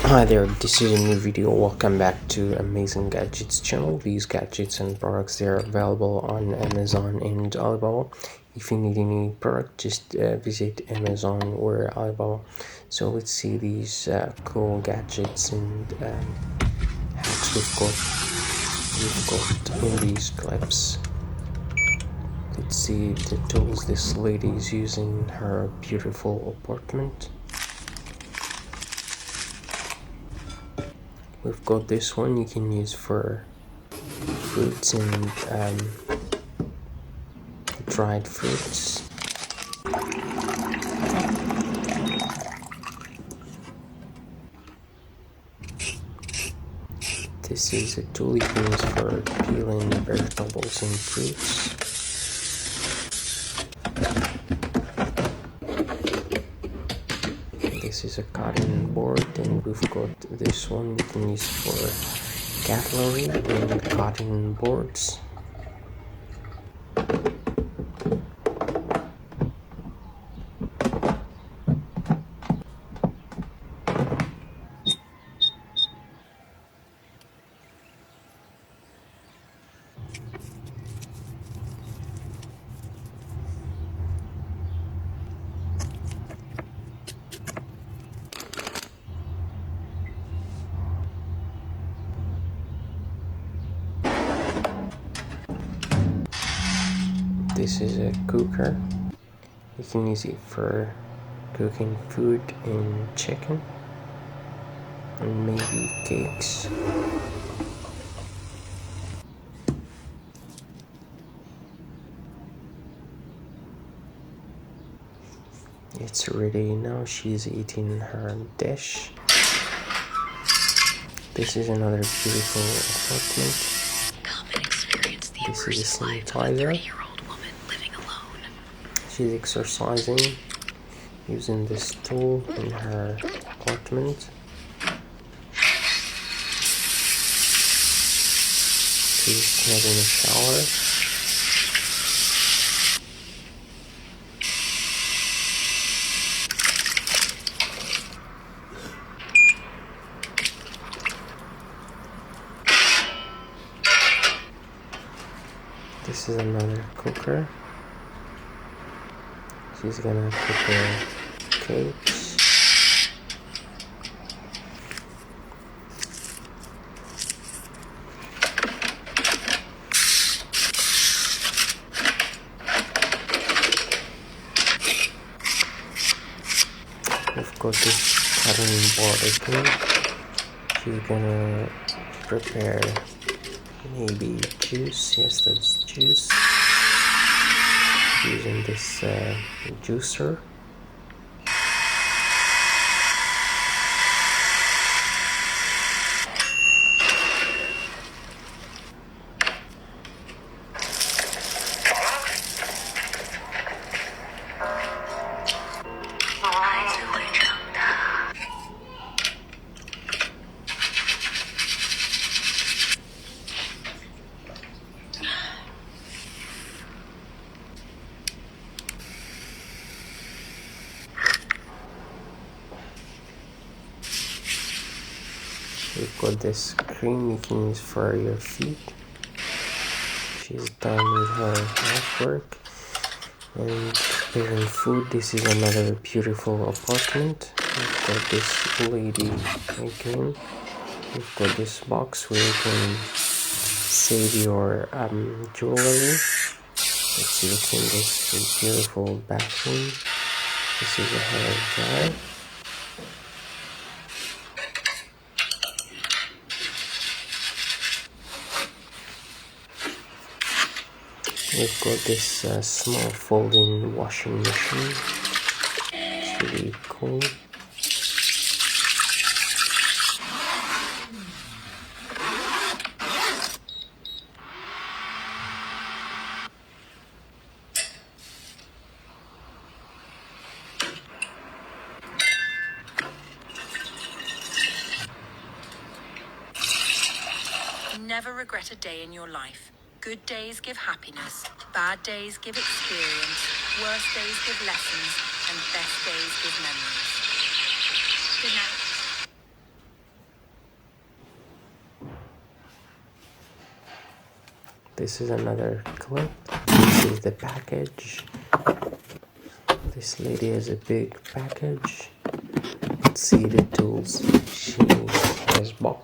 Hi there, this is a new video. Welcome back to Amazing Gadgets channel. These gadgets and products, they are available on Amazon and Alibaba. If you need any product, just visit Amazon or Alibaba. So let's see these cool gadgets and hacks we've got in these clips. Let's see the tools this lady is using in her beautiful apartment. We've got this one you can use for fruits and dried fruits. This is a tool you can use for peeling vegetables and fruits. This is a cutting board, and we've got this one you can use for cutlery and cutting boards. This is a cooker. You can use it for cooking food and chicken and maybe cakes. It's ready now. She's eating her dish. This is another beautiful apartment. Come and experience the This is a life of a sanitizer. 30-year-old woman living alone. She's exercising using this tool in her apartment. She's having a shower. This is another cooker. She's gonna prepare cakes. We've got this cutting board again. She's gonna prepare maybe juice. Yes, that's juice. Using this juicer. We've got this cream you can use for your feet. She's done with her housework and preparing food. This is another beautiful apartment. We've got this lady again. We've got this box where you can save your jewelry. Let's see what's in this beautiful bathroom. This is a hair dryer. We've got this small folding washing machine. It's really cool. Never regret a day in your life. Good days give happiness, bad days give experience, worst days give lessons, and best days give memories. Good night. This is another clip. This is the package. This lady has a big package. Let's see the tools she has bought.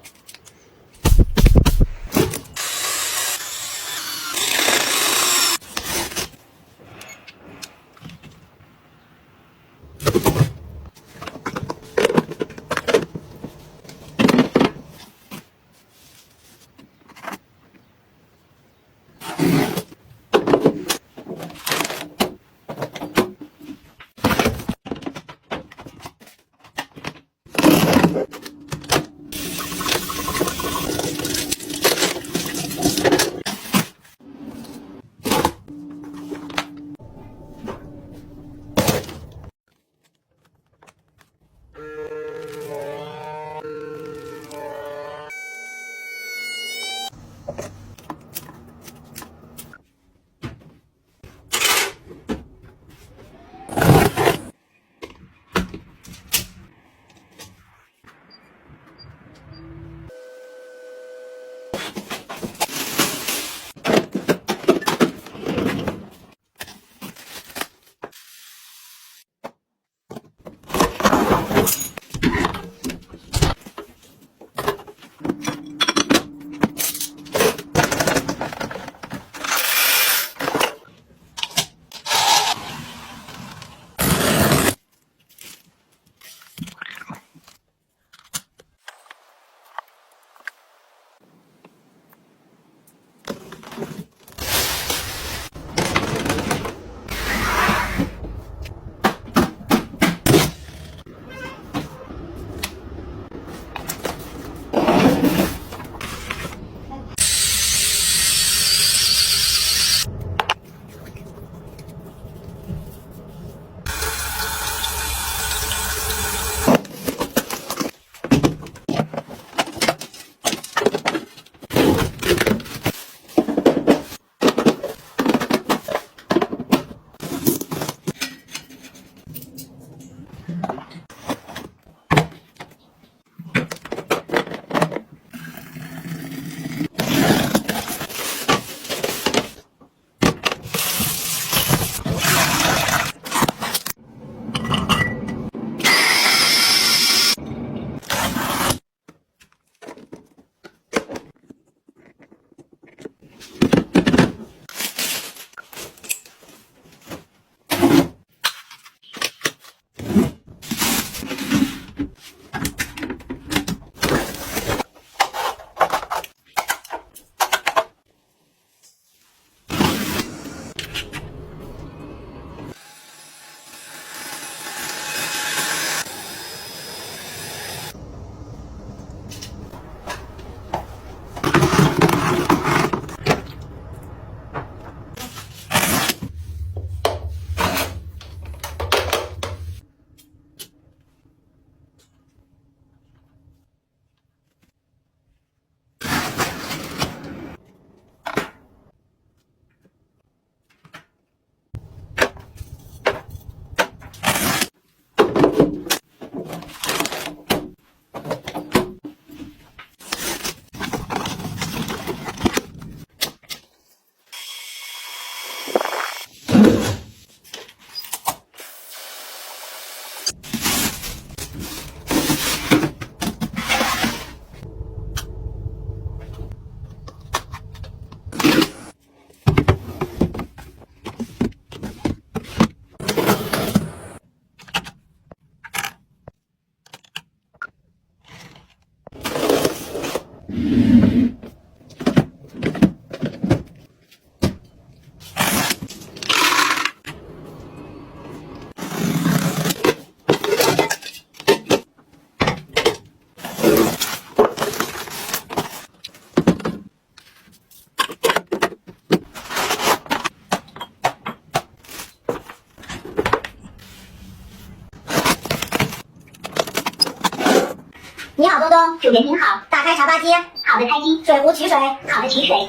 你好，东东，主人您好，打开茶吧机，好的开机，水壶取水，好的取水。